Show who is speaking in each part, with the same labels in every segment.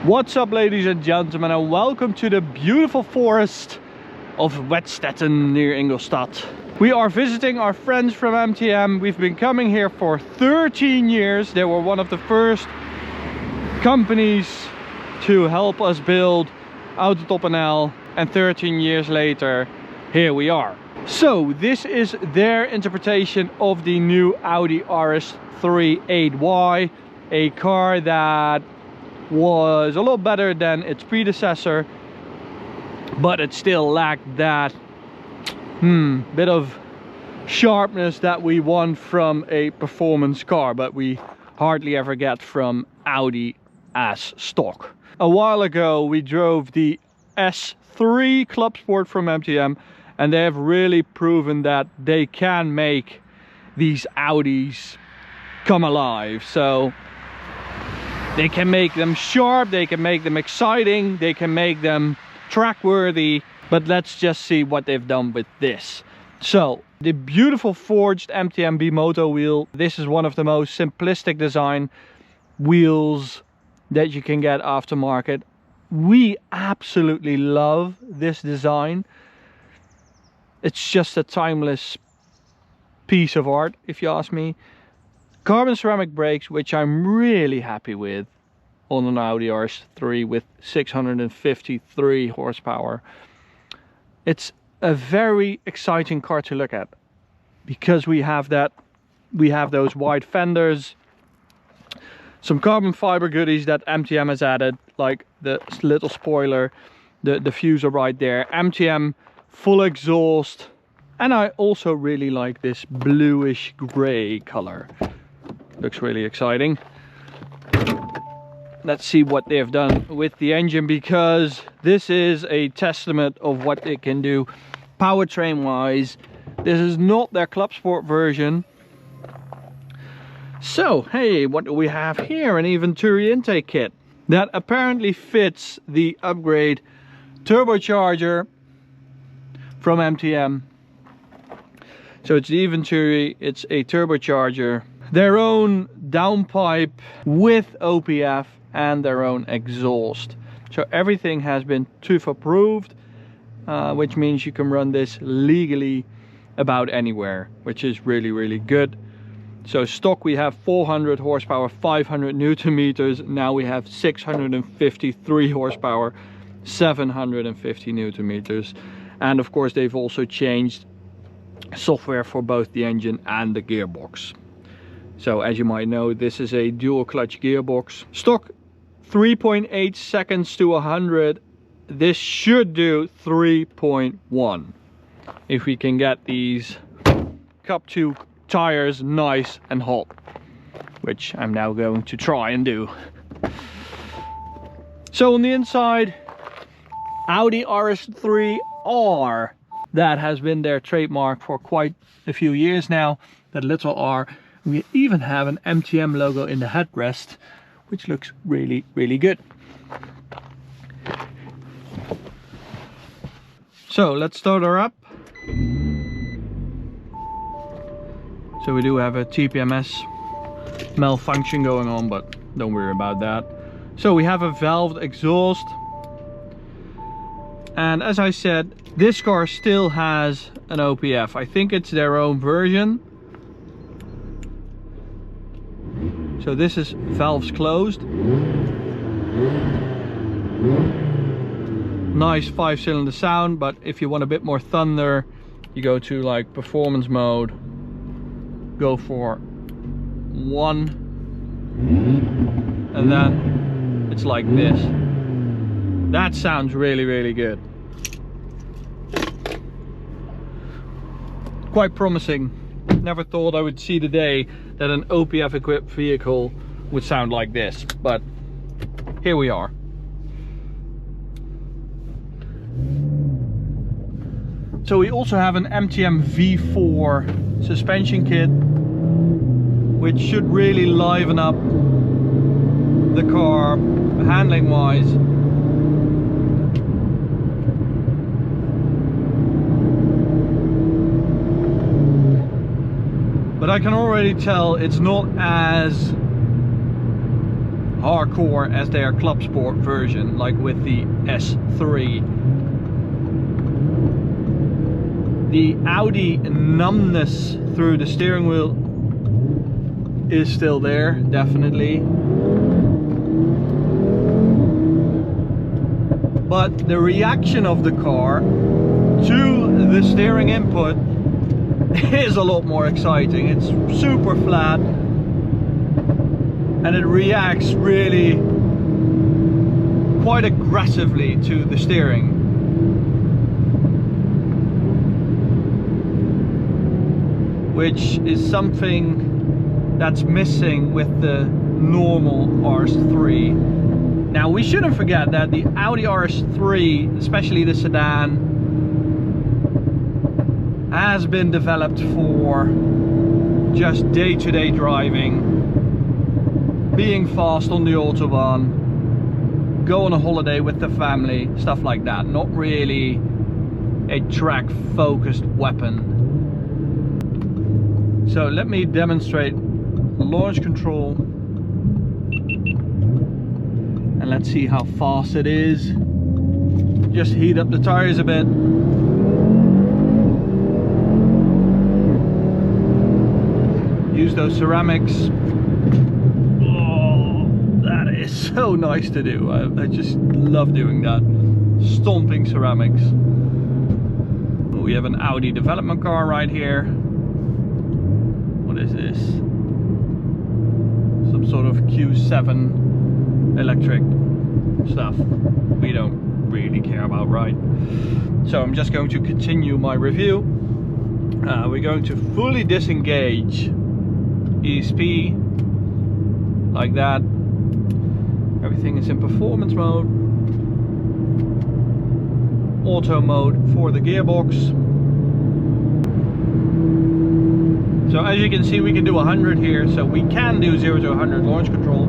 Speaker 1: What's up, ladies and gentlemen, and welcome to the beautiful forest of Wetstetten near Ingolstadt. We are visiting our friends from MTM. We've been coming here for 13 years. They were one of the first companies to help us build Autobahn, and 13 years later, here we are. So this is their interpretation of the new Audi RS3 8Y, a car that was a lot better than its predecessor, but it still lacked that bit of sharpness that we want from a performance car, but we hardly ever get from Audi as stock. A while ago we drove the S3 Club Sport from MTM, and they have really proven that they can make these Audis come alive. So they can make them sharp, they can make them exciting, they can make them track worthy, but let's just see what they've done with this. So the beautiful forged MTM Bimoto wheel. This is one of the most simplistic design wheels that you can get aftermarket. We absolutely love this design. It's just a timeless piece of art, if you ask me. Carbon ceramic brakes, which I'm really happy with on an Audi RS3 with 653 horsepower. It's a very exciting car to look at because we have those wide fenders, some carbon fiber goodies that MTM has added, like the little spoiler, the diffuser right there, MTM full exhaust, and I also really like this bluish gray color. Looks really exciting. Let's see what they have done with the engine, because this is a testament of what it can do powertrain wise. This is not their Club Sport version. So hey, what do we have here? An Venturi intake kit that apparently fits the upgrade turbocharger from MTM. So it's the Venturi, it's a turbocharger, their own downpipe with OPF, and their own exhaust. So everything has been TÜV approved, which means you can run this legally about anywhere, which is really good. So stock we have 400 horsepower, 500 Newton meters. Now we have 653 horsepower, 750 Newton meters. And of course they've also changed software for both the engine and the gearbox. So as you might know, this is a dual clutch gearbox. Stock 3.8 seconds to 100. This should do 3.1 if we can get these Cup 2 tires nice and hot, which I'm now going to try and do. So on the inside, Audi RS3 R, that has been their trademark for quite a few years now, that little R. We even have an MTM logo in the headrest, which looks really good. So let's start her up. So we do have a TPMS malfunction going on, but don't worry about that. So we have a valved exhaust, and as I said, this car still has an OPF. I think it's their own version. So this is valves closed. Nice 5-cylinder sound, but if you want a bit more thunder, you go to like performance mode, go for 1, and then it's like this. That sounds really good. Quite promising. Never thought I would see the day that an OPF equipped vehicle would sound like this, but here we are. So we also have an MTM V4 suspension kit, which should really liven up the car handling wise. But I can already tell it's not as hardcore as their club sport version, like with the S3. The Audi numbness through the steering wheel is still there, definitely. But the reaction of the car to the steering input is a lot more exciting. It's super flat and it reacts really quite aggressively to the steering. Which is something that's missing with the normal RS3. Now we shouldn't forget that the Audi RS3, especially the sedan, has been developed for just day-to-day driving, being fast on the Autobahn, go on a holiday with the family, stuff like that. Not really a track-focused weapon. So let me demonstrate launch control and let's see how fast it is. Just heat up the tires a bit. Use those ceramics. Oh, that is so nice to do. I just love doing that. Stomping ceramics. We have an Audi development car right here. What is this? Some sort of Q7 electric stuff we don't really care about, right? So I'm just going to continue my review. We're going to fully disengage ESP like that. Everything is in performance mode. Auto mode for the gearbox. So as you can see, we can do 100 here, so we can do 0 to 100 launch control.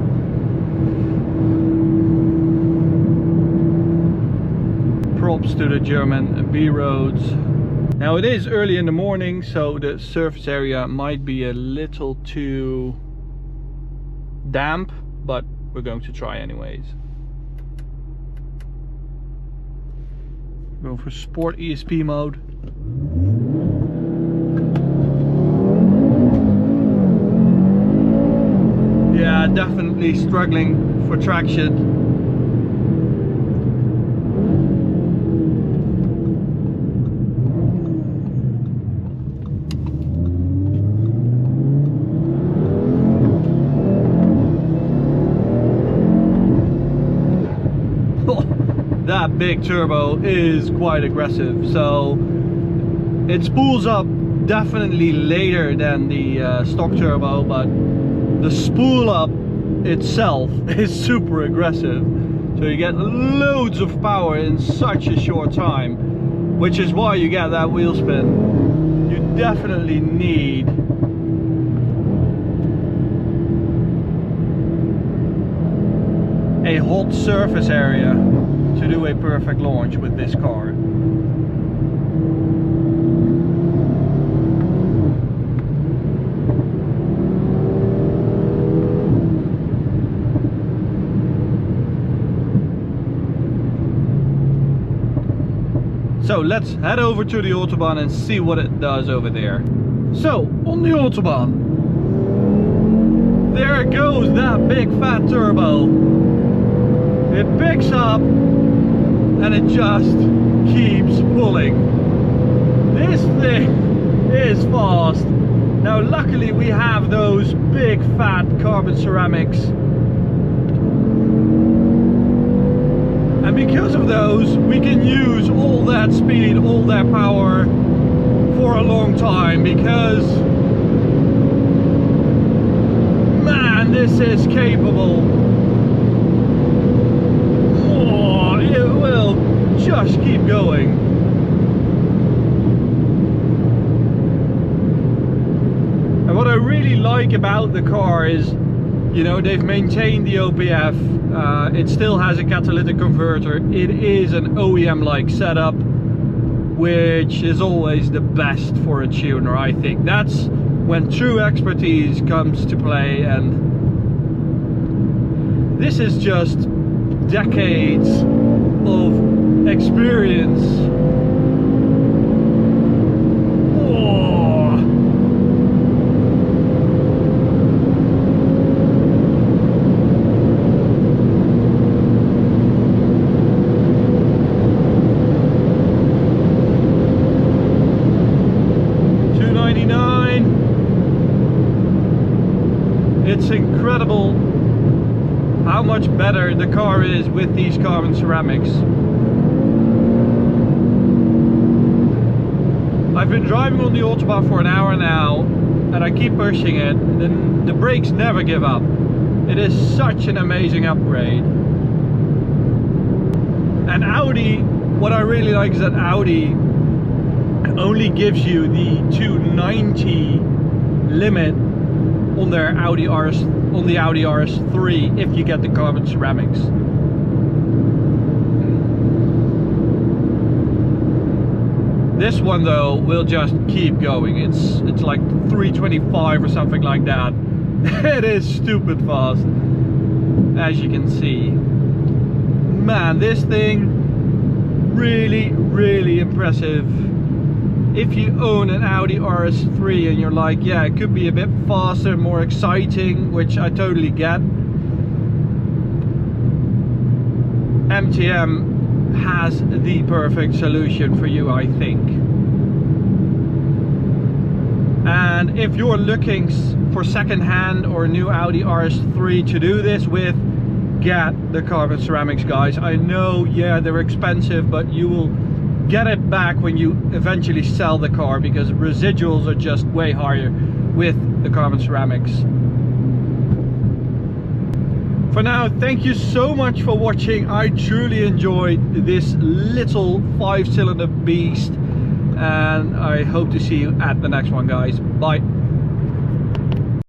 Speaker 1: Props to the German B roads. Now it is early in the morning, so the surface area might be a little too damp, but we're going to try anyways. Go for sport ESP mode. Yeah, definitely struggling for traction. That big turbo is quite aggressive, so it spools up definitely later than the stock turbo, but the spool up itself is super aggressive, so you get loads of power in such a short time, which is why you get that wheel spin. You definitely need a hot surface area to do a perfect launch with this car. So let's head over to the Autobahn and see what it does over there. So on the Autobahn, there goes that big fat turbo. It picks up and it just keeps pulling. This thing is fast. Now luckily we have those big fat carbon ceramics, and because of those we can use all that speed, all that power for a long time, because man, this is capable. Just keep going. And what I really like about the car is, you know, they've maintained the OPF. It still has a catalytic converter. It is an OEM-like setup, which is always the best for a tuner, I think. That's when true expertise comes to play, and This is just decades of experience. Oh. $299. It's incredible how much better the car is with these carbon ceramics. I've been driving on the Autobahn for an hour now and I keep pushing it. The brakes never give up. It is such an amazing upgrade. And Audi, what I really like is that Audi only gives you the 290 limit on their Audi RS3 if you get the carbon ceramics. This one though will just keep going. It's like 325 or something like that. It is stupid fast, as you can see. Man, this thing really impressive. If you own an Audi RS3 and you're like, yeah, it could be a bit faster, more exciting, which I totally get, MTM has the perfect solution for you, I think. And if you're looking for second-hand or a new Audi RS3 to do this with, get the carbon ceramics, guys. I know, yeah, they're expensive, but you will get it back when you eventually sell the car, because residuals are just way higher with the carbon ceramics. For now, thank you so much for watching. I truly enjoyed this little 5-cylinder beast, and I hope to see you at the next one, guys. Bye.